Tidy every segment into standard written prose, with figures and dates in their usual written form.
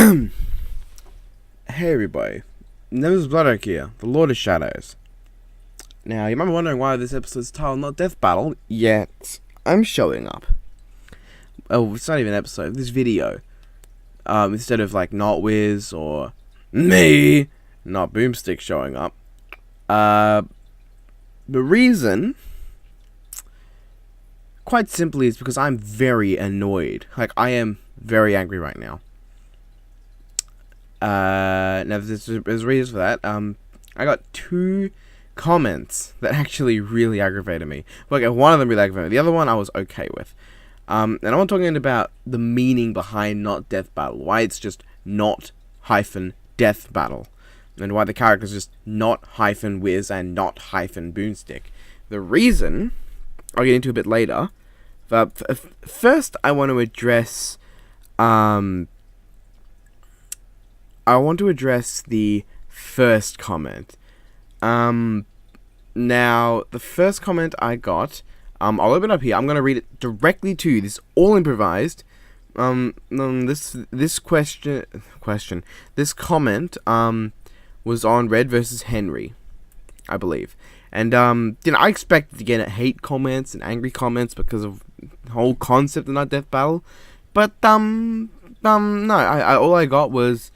Hey everybody, Nemesis Bloodrock here, the Lord of Shadows. Now, you might be wondering why this episode's titled not Death Battle, yet I'm showing up. Oh, it's not even an episode, this video. Instead of like Not Wiz or me, not Boomstick showing up. The reason, quite simply, is because I'm very annoyed. Like, I am very angry right now. Now there's reasons for that. I got two comments that actually really aggravated me. Okay, one of them really aggravated me. The other one I was okay with. And I'm talking about the meaning behind not death battle. Why it's just not hyphen death battle. And why the character's just not hyphen Wiz and not hyphen Boomstick. The reason, I'll get into a bit later. But first I want to address, the first comment. Now, the first comment I got, I'll open it up here. I'm going to read it directly to you. This is all improvised. This comment, was on Red vs. Henry, I believe. And, I expected to get hate comments and angry comments because of the whole concept of not death battle. But, no, all I got was,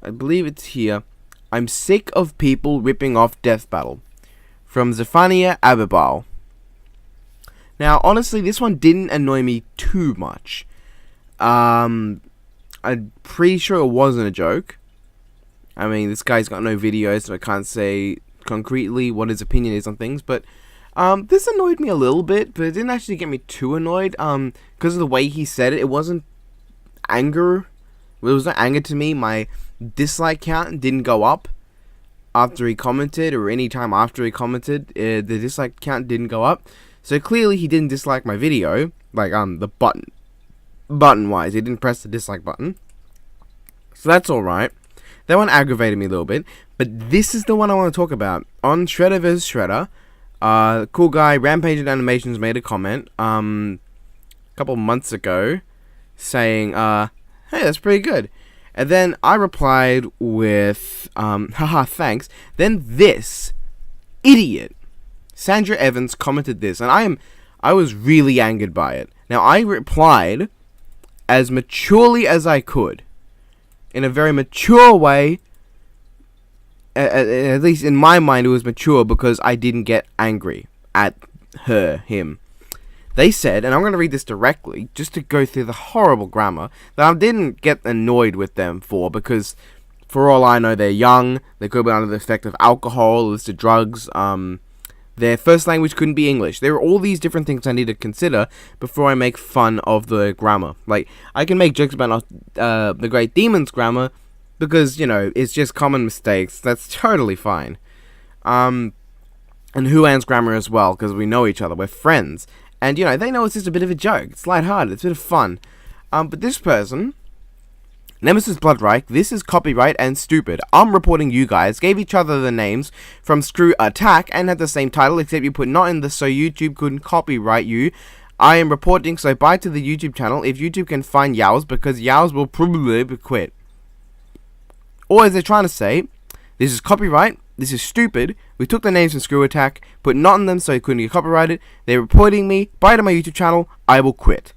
I believe it's here. I'm sick of people ripping off Death Battle. From Zephaniah Abibal. Now, honestly, this one didn't annoy me too much. I'm pretty sure it wasn't a joke. I mean, this guy's got no videos, so I can't say concretely what his opinion is on things. But this annoyed me a little bit, but it didn't actually get me too annoyed. Because of the way he said it, it wasn't anger. It was not anger to me. My dislike count didn't go up after he commented, or any time after he commented. The dislike count didn't go up. So clearly he didn't dislike my video. Like, the button wise, he didn't press the dislike button. So that's alright. That one aggravated me a little bit. But this is the one I want to talk about. On Shredder vs. Shredder, cool guy, Rampage Animations made a comment, a couple months ago, saying, hey, that's pretty good. And then I replied with, haha, thanks. Then this idiot, Sandra Evans, commented this, and I was really angered by it. Now, I replied as maturely as I could, in a very mature way. At least in my mind, it was mature because I didn't get angry at him. They said, and I'm going to read this directly, just to go through the horrible grammar, that I didn't get annoyed with them for, because for all I know, they're young, they could be under the effect of alcohol, illicit drugs, their first language couldn't be English. There are all these different things I need to consider before I make fun of the grammar. Like, I can make jokes about the Great Demon's grammar, because, it's just common mistakes. That's totally fine. And Huan's grammar as well, because we know each other, we're friends. And, they know it's just a bit of a joke. It's lighthearted. It's a bit of fun. But this person, Nemesis Bloodrock, this is copyright and stupid. I'm reporting you guys gave each other the names from Screw Attack and had the same title, except you put not in the so YouTube couldn't copyright you. I am reporting, so bye to the YouTube channel if YouTube can find Yows, because Yows will probably quit. Or as they're trying to say, this is copyright. This is stupid. We took the names from Screw Attack, put not in them so it couldn't get copyrighted. They're reporting me. Bye to my YouTube channel. I will quit.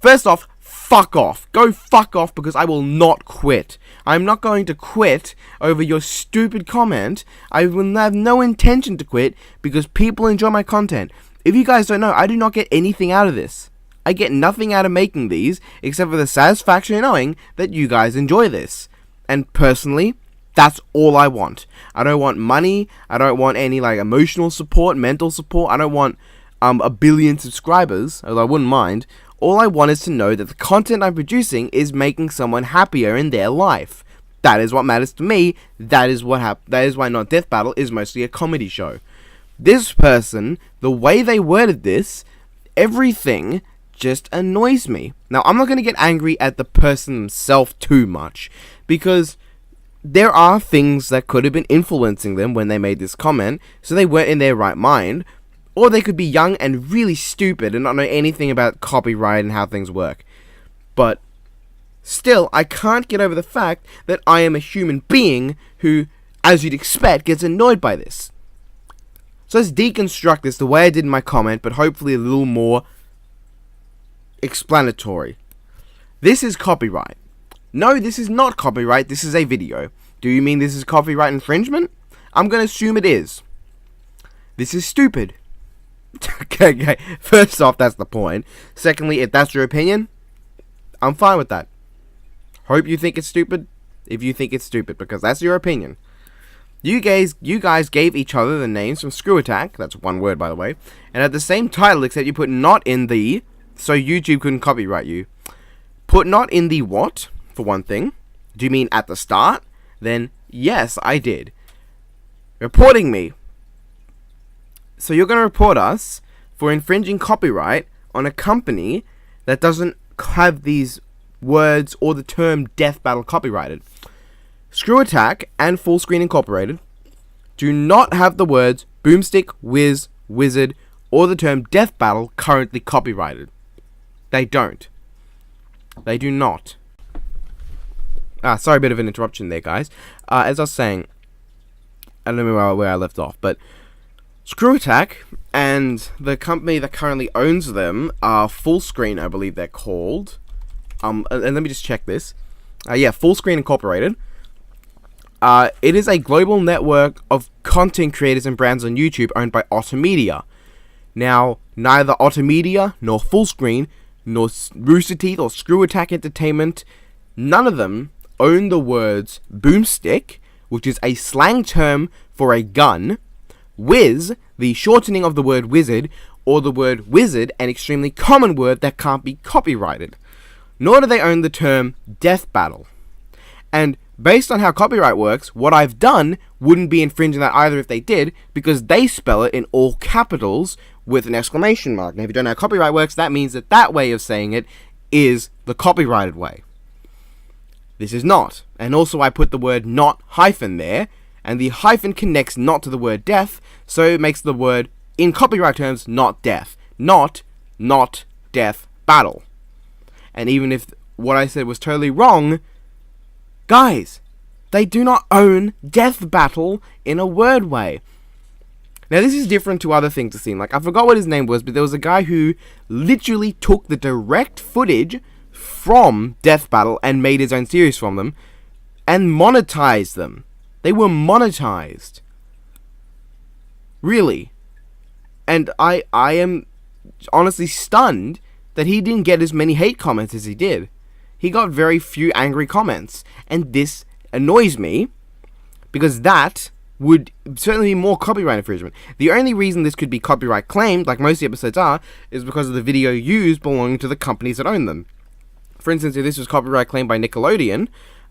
First off, fuck off. Go fuck off, because I will not quit. I'm not going to quit over your stupid comment. I will have no intention to quit because people enjoy my content. If you guys don't know, I do not get anything out of this. I get nothing out of making these except for the satisfaction of knowing that you guys enjoy this. And personally, that's all I want. I don't want money. I don't want any emotional support, mental support. I don't want a billion subscribers, although I wouldn't mind. All I want is to know that the content I'm producing is making someone happier in their life. That is what matters to me. That is why Not Death Battle is mostly a comedy show. This person, the way they worded this, everything just annoys me. Now, I'm not going to get angry at the person themselves too much, because there are things that could have been influencing them when they made this comment, so they weren't in their right mind, or they could be young and really stupid and not know anything about copyright and how things work. But Still, I can't get over the fact that I am a human being who, as you'd expect, gets annoyed by this. So let's deconstruct this the way I did in my comment, but hopefully a little more explanatory. This is copyright. No, this is not copyright, this is a video. Do you mean this is copyright infringement? I'm going to assume it is. This is stupid. Okay, first off, that's the point. Secondly, if that's your opinion, I'm fine with that. Hope you think it's stupid, if you think it's stupid, because that's your opinion. You guys gave each other the names from Screw Attack, that's one word by the way, and had the same title except you put not in the, so YouTube couldn't copyright you. Put not in the what, for one thing. Do you mean at the start? Then, yes, I did. Reporting me. So you're going to report us for infringing copyright on a company that doesn't have these words or the term Death Battle copyrighted. Screw Attack and Fullscreen Incorporated do not have the words Boomstick, Wiz, Wizard, or the term Death Battle currently copyrighted. They don't. They do not. Sorry, a bit of an interruption there, guys. As I was saying, I don't know where I left off, but Screw Attack and the company that currently owns them are Fullscreen, I believe they're called. And let me just check this. Fullscreen Incorporated. It is a global network of content creators and brands on YouTube owned by Otter Media. Now, neither Otter Media, nor Fullscreen, nor Rooster Teeth, or Screw Attack Entertainment, none of them own the words Boomstick, which is a slang term for a gun, Wiz, the shortening of the word wizard, or the word wizard, an extremely common word that can't be copyrighted. Nor do they own the term Death Battle. And based on how copyright works, what I've done wouldn't be infringing that either if they did, because they spell it in all capitals with an exclamation mark. Now, if you don't know how copyright works, that means that that way of saying it is the copyrighted way. This is not. And also I put the word not hyphen there, and the hyphen connects not to the word death, so it makes the word, in copyright terms, not death. Not death battle. And even if what I said was totally wrong, guys, they do not own Death Battle in a word way. Now, this is different to other things I've seen. Like, I forgot what his name was, but there was a guy who literally took the direct footage from Death Battle and made his own series from them and monetized them. They were monetized. Really. And I am honestly stunned that he didn't get as many hate comments as he did. He got very few angry comments. And this annoys me, because that would certainly be more copyright infringement. The only reason this could be copyright claimed, like most of the episodes are, is because of the video used belonging to the companies that own them. For instance, if this was copyright claimed by Nickelodeon,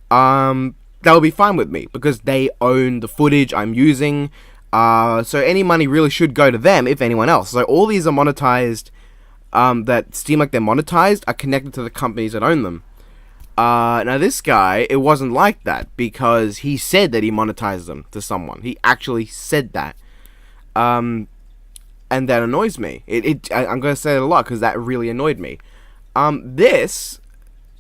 that would be fine with me, because they own the footage I'm using. So any money really should go to them, if anyone else. So all these are monetized, that seem like they're monetized, are connected to the companies that own them. Now this guy, it wasn't like that, because he said that he monetized them to someone. He actually said that. And that annoys me. I'm going to say it a lot, because that really annoyed me.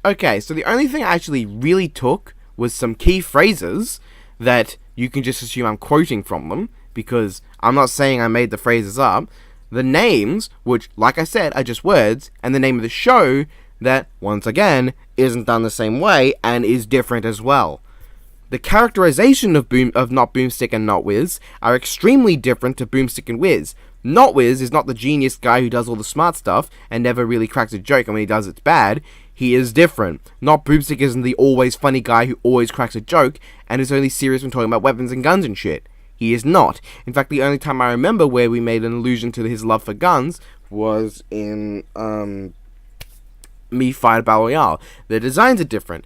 Okay, so the only thing I actually really took was some key phrases that you can just assume I'm quoting from them, because I'm not saying I made the phrases up. The names, which, like I said, are just words, and the name of the show that, once again, isn't done the same way and is different as well. The characterization of Not Boomstick and Not Wiz are extremely different to Boomstick and Wiz. Not Wiz is not the genius guy who does all the smart stuff and never really cracks a joke, and when he does it's bad. He is different. Not Boomstick isn't the always funny guy who always cracks a joke and is only serious when talking about weapons and guns and shit. He is not. In fact, the only time I remember where we made an allusion to his love for guns was in Me Fight Battle Royale. The designs are different.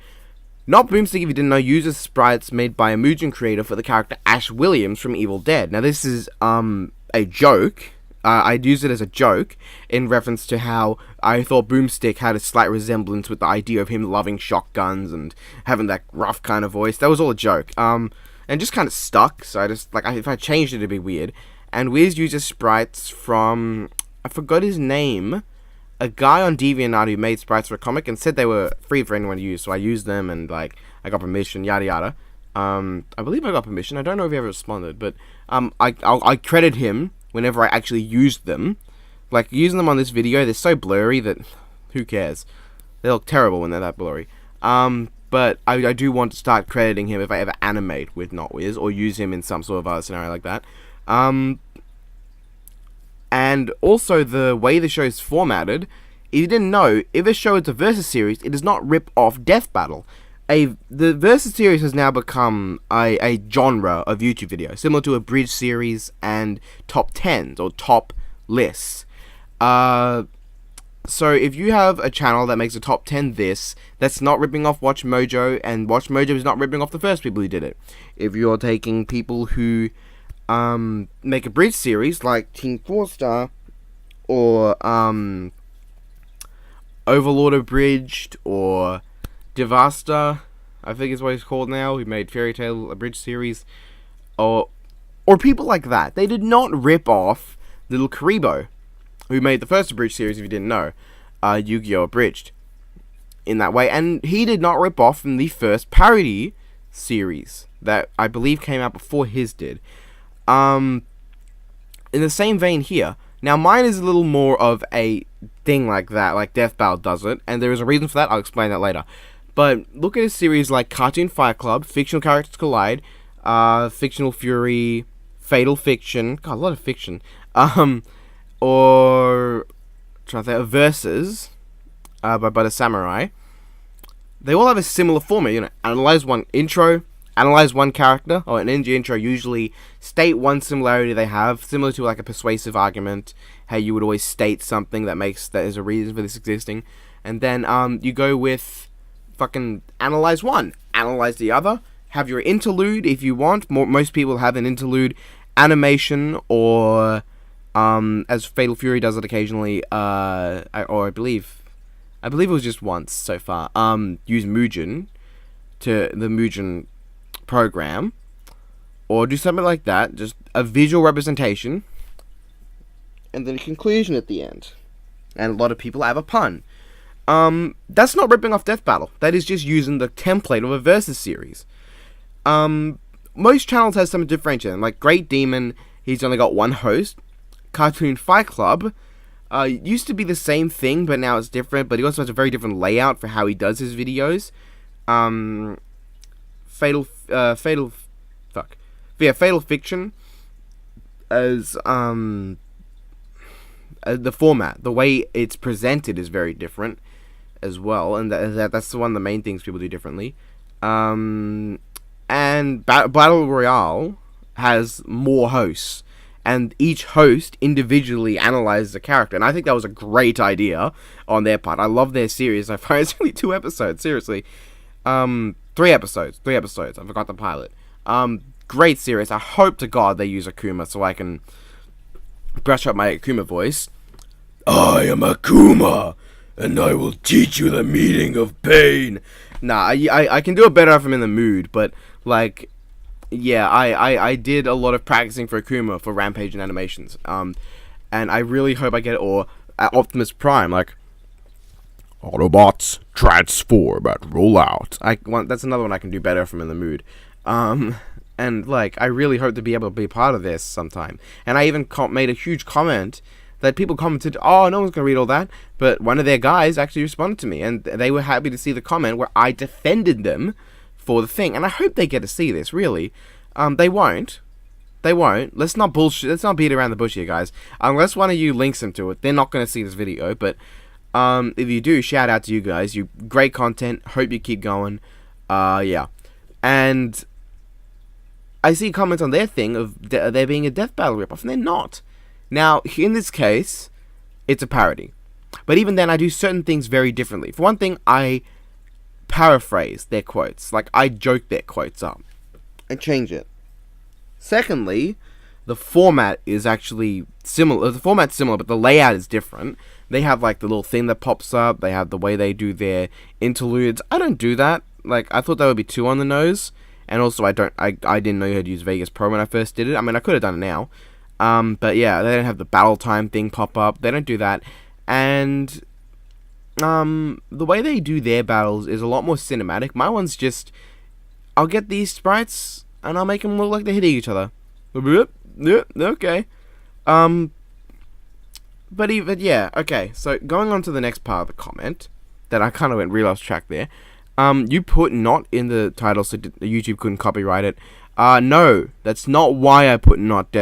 Not Boomstick, if you didn't know, uses sprites made by a Mugen creator for the character Ash Williams from Evil Dead. Now this is a joke. I'd use it as a joke in reference to how I thought Boomstick had a slight resemblance with the idea of him loving shotguns and having that rough kind of voice. That was all a joke. And just kind of stuck, so I just, like, if I changed it, it'd be weird. And Wiz uses sprites from, I forgot his name, a guy on DeviantArt who made sprites for a comic and said they were free for anyone to use. So I used them and like I got permission, yada yada. I believe I got permission. I don't know if he ever responded, but I credit him whenever I actually used them. Like using them on this video, they're so blurry that who cares? They look terrible when they're that blurry. But I do want to start crediting him if I ever animate with NotWiz or use him in some sort of other scenario like that. And also the way the show is formatted, if you didn't know, if a show is a versus series, it does not rip off Death Battle. The versus series has now become a genre of YouTube video, similar to a bridge series and top 10s or top lists. So if you have a channel that makes a top 10 that's not ripping off Watch Mojo, and Watch Mojo is not ripping off the first people who did it. If you're taking people who make a bridge series like Team 4-Star or Overlord Abridged or Devasta, I think is what he's called now, who made Fairy Tail Abridged series, or people like that. They did not rip off Little Karibo, who made the first Abridged series, if you didn't know, Yu-Gi-Oh! Abridged, in that way. And he did not rip off from the first parody series that I believe came out before his did. In the same vein here, now mine is a little more of a thing like that, like Death Battle does it, and there is a reason for that, I'll explain that later. But look at a series like Cartoon Fight Club, Fictional Characters Collide, Fictional Fury, Fatal Fiction, God, a lot of fiction, or trying to think, Versus by Butter Samurai. They all have a similar format, analyze one intro, analyze one character, or an NG intro, usually state one similarity they have, similar to like a persuasive argument, how you would always state something that is a reason for this existing, and then you go with fucking analyze one, analyze the other, have your interlude if you want. Most people have an interlude animation, or as Fatal Fury does it occasionally, I believe it was just once so far, use Mugen to the Mugen program, or do something like that, just a visual representation, and then a conclusion at the end. And a lot of people have a pun. That's not ripping off Death Battle. That is just using the template of a versus series. Most channels have some differentiation. Like Great Demon, he's only got one host. Cartoon Fight Club used to be the same thing, but now it's different. But he also has a very different layout for how he does his videos. Fatal Fiction as the format, the way it's presented is very different as well, and that's one of the main things people do differently. And Battle Royale has more hosts, and each host individually analyzes a character, and I think that was a great idea on their part. I love their series. I find it's only 2 episodes, seriously. 3 episodes. I forgot the pilot. Great series. I hope to God they use Akuma so I can brush up my Akuma voice. I am Akuma, and I will teach you the meaning of pain. Nah, I can do it better if I'm in the mood, but, like, yeah, I did a lot of practicing for Akuma for Rampage and animations, and I really hope I get it, or Optimus Prime, like, Autobots, transform and roll out. That's another one I can do better if I'm in the mood. And, like, I really hope to be able to be part of this sometime. And I even made a huge comment that people commented, oh, no one's going to read all that. But one of their guys actually responded to me, and they were happy to see the comment where I defended them for the thing. And I hope they get to see this, really. They won't. Let's not bullshit. Let's not beat around the bush here, guys. Unless one of you links them to it, they're not going to see this video. But if you do, shout out to you guys. You great content. Hope you keep going. Yeah. And I see comments on their thing of there being a Death Battle ripoff, and they're not. Now, in this case, it's a parody. But even then, I do certain things very differently. For one thing, I paraphrase their quotes. Like, I joke their quotes up and change it. Secondly, the format is actually similar. The format's similar, but the layout is different. They have, like, the little thing that pops up. They have the way they do their interludes. I don't do that. Like, I thought that would be too on the nose. And also, I didn't know you had to use Vegas Pro when I first did it. I mean, I could have done it now. But yeah, they don't have the battle time thing pop up. They don't do that. And the way they do their battles is a lot more cinematic. My one's just, I'll get these sprites and I'll make them look like they're hitting each other. Okay. But yeah, okay. So going on to the next part of the comment, that I kind of went real off track there. You put not in the title so YouTube couldn't copyright it. No, that's not why I put not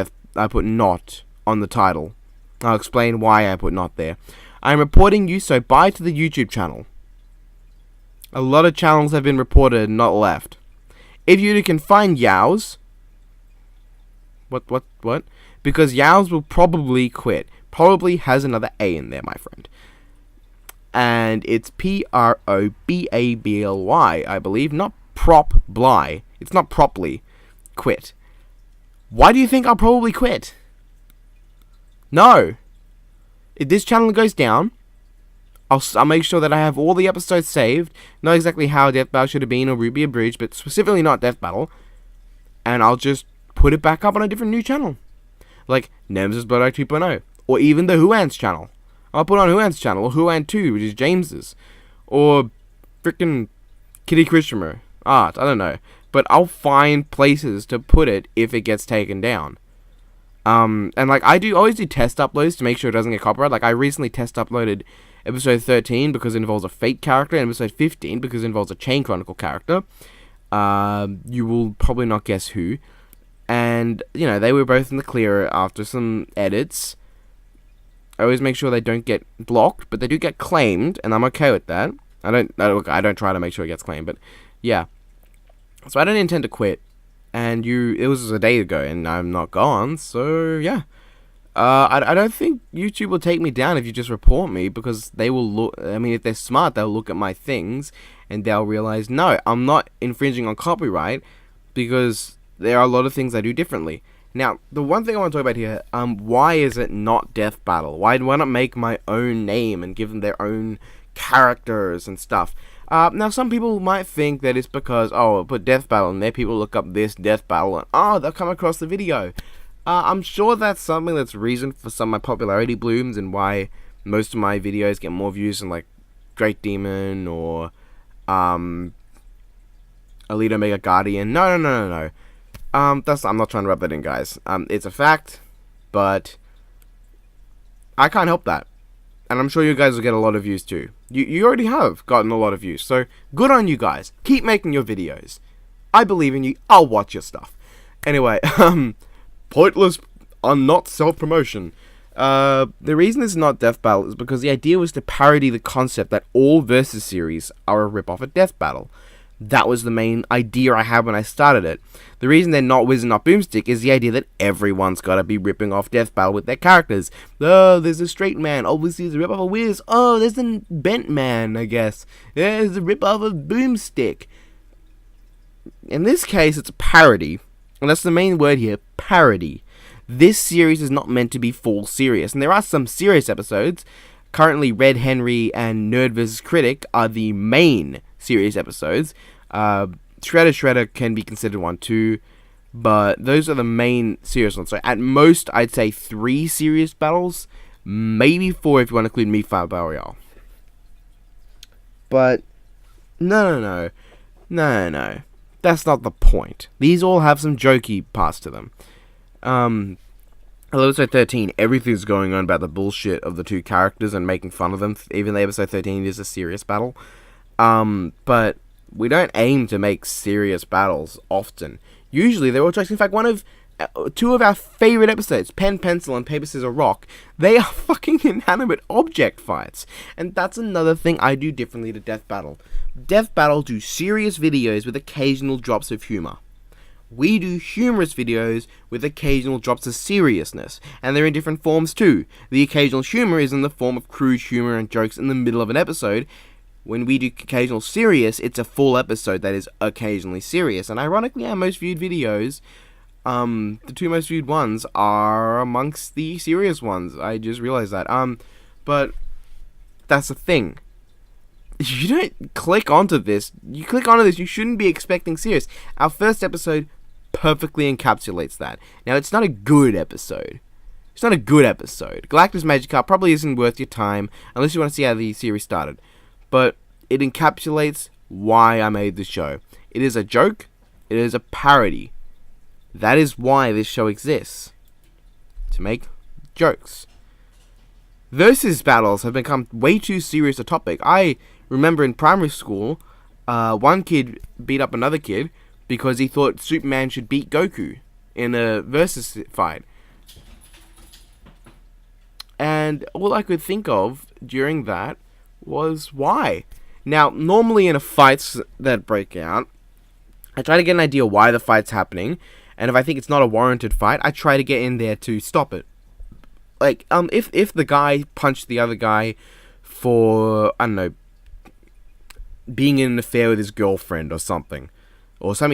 on the title. I'll explain why I put not there. I'm reporting you, so bye to the YouTube channel. A lot of channels have been reported and not left. If you can find Yaos... What? Because Yaos will probably quit. Probably has another A in there, my friend. And it's Probably, I believe, not Propbly. It's not properly quit. Why do you think I'll probably quit? No. If this channel goes down, I'll make sure that I have all the episodes saved. Not exactly how Death Battle should have been or Ruby Abridged, but specifically not Death Battle. And I'll just put it back up on a different new channel. Like Nemesis Blood 2.0. Or even the Huan's channel. I'll put on Huan's channel, or Huan 2, which is James's. Or frickin' Kitty Christopher art, I don't know. But I'll find places to put it if it gets taken down. And like I always do test uploads to make sure it doesn't get copyrighted. Like I recently test uploaded episode 13 because it involves a Fate character, and episode 15 because it involves a Chain Chronicle character. You will probably not guess who. And, you know, they were both in the clear after some edits. I always make sure they don't get blocked, but they do get claimed, and I'm okay with that. I don't try to make sure it gets claimed, but yeah. So I don't intend to quit. And it was a day ago, and I'm not gone, so yeah. I don't think YouTube will take me down if you just report me, because they will look, I mean, if they're smart, they'll look at my things, and they'll realize, no, I'm not infringing on copyright, because there are a lot of things I do differently. Now, the one thing I want to talk about here, why is it not Death Battle? Why not make my own name and give them their own characters and stuff? Now, some people might think that it's because, I'll put Death Battle in there, people look up this Death Battle, and, they'll come across the video. I'm sure that's something that's reason for some of my popularity blooms, and why most of my videos get more views than, like, Great Demon, or, Elite Omega Guardian. No. I'm not trying to rub that in, guys. It's a fact, but I can't help that. And I'm sure you guys will get a lot of views too. You already have gotten a lot of views, so good on you guys. Keep making your videos. I believe in you. I'll watch your stuff. Anyway, pointless not self-promotion. The reason this is not Death Battle is because the idea was to parody the concept that all Versus series are a rip-off of Death Battle. That was the main idea I had when I started it. The reason they're not Wiz and not Boomstick is the idea that everyone's gotta be ripping off Death Battle with their characters. Oh, there's a straight man. Obviously, there's a rip-off of Wiz. Oh, there's a bent man, I guess. There's a rip-off of Boomstick. In this case, it's a parody. And that's the main word here, parody. This series is not meant to be full serious. And there are some serious episodes. Currently, Red Henry and Nerd vs. Critic are the main serious episodes. Shredder can be considered one too, but those are the main serious ones. So at most, I'd say 3 serious battles, maybe 4 if you want to include Mii-Fire Battle Royale. But no, that's not the point. These all have some jokey parts to them. Episode 13, everything's going on about the bullshit of the 2 characters and making fun of them, even though episode 13 is a serious battle. But we don't aim to make serious battles often. Usually they're all jokes. In fact, 2 of our favorite episodes, Pen, Pencil, and Paper, Scissors, Rock, they are fucking inanimate object fights. And that's another thing I do differently to Death Battle. Death Battle do serious videos with occasional drops of humor. We do humorous videos with occasional drops of seriousness, and they're in different forms too. The occasional humor is in the form of crude humor and jokes in the middle of an episode. When we do occasional serious, it's a full episode that is occasionally serious. And ironically, our most viewed videos, the 2 most viewed ones are amongst the serious ones. I just realized that. But that's the thing. You don't click onto this. You click onto this, you shouldn't be expecting serious. Our first episode perfectly encapsulates that. Now, it's not a good episode. It's not a good episode. Galactus Magikarp probably isn't worth your time unless you want to see how the series started. But it encapsulates why I made this show. It is a joke. It is a parody. That is why this show exists. To make jokes. Versus battles have become way too serious a topic. I remember in primary school, one kid beat up another kid because he thought Superman should beat Goku in a versus fight. And all I could think of during that was why. Now, normally in a fights that break out, I try to get an idea why the fight's happening, and if I think it's not a warranted fight, I try to get in there to stop it. Like, if the guy punched the other guy for, I don't know, being in an affair with his girlfriend or something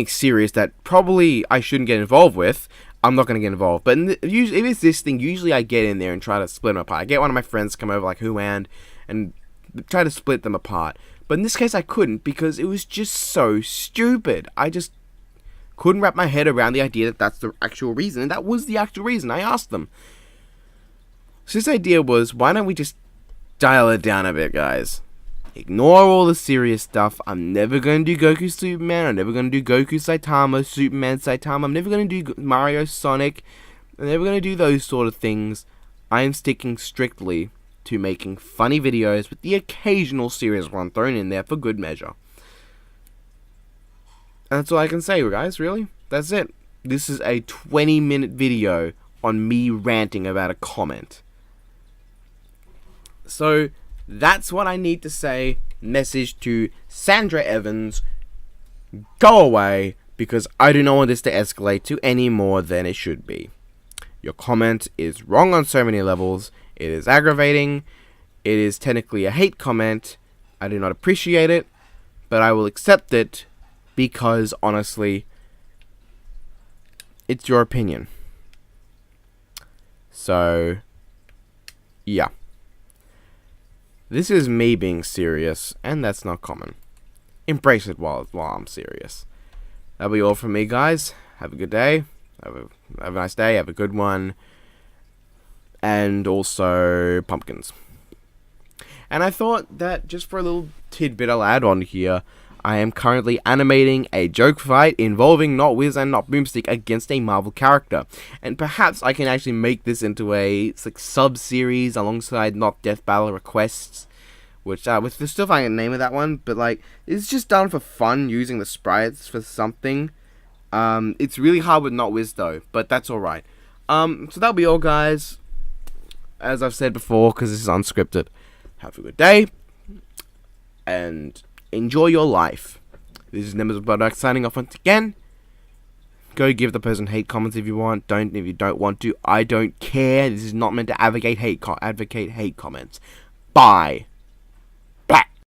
serious that probably I shouldn't get involved with, I'm not going to get involved. But usually, if it's this thing, usually I get in there and try to split them apart. I get one of my friends to come over, like Huand, and try to split them apart. But in this case, I couldn't because it was just so stupid. I just couldn't wrap my head around the idea that that's the actual reason. And that was the actual reason. I asked them. So this idea was, why don't we just dial it down a bit, guys? Ignore all the serious stuff. I'm never going to do Goku Superman. I'm never going to do Goku Saitama, Superman Saitama. I'm never going to do Mario Sonic. I'm never going to do those sort of things. I am sticking strictly to making funny videos with the occasional serious one thrown in there for good measure. And that's all I can say, guys, really. That's it. This is a 20-minute video on me ranting about a comment. So, that's what I need to say. Message to Sandra Evans. Go away, because I do not want this to escalate to any more than it should be. Your comment is wrong on so many levels. It is aggravating. It is technically a hate comment. I do not appreciate it, but I will accept it because, honestly, it's your opinion. So, yeah. This is me being serious, and that's not common. Embrace it while I'm serious. That'll be all from me, guys. Have a good day. Have a nice day. Have a good one. And also, pumpkins. And I thought that just for a little tidbit I'll add on here, I am currently animating a joke fight involving Notwiz and Not Boomstick against a Marvel character. And perhaps I can actually make this into a sub-series alongside Not Death Battle Requests. Which, we're still finding a name of that one, but like, it's just done for fun using the sprites for something. It's really hard with Notwiz though, but that's alright. So that'll be all, guys. As I've said before, because this is unscripted. Have a good day. And enjoy your life. This is Nemesis Product signing off once again. Go give the person hate comments if you want. Don't if you don't want to. I don't care. This is not meant to advocate hate comments. Bye.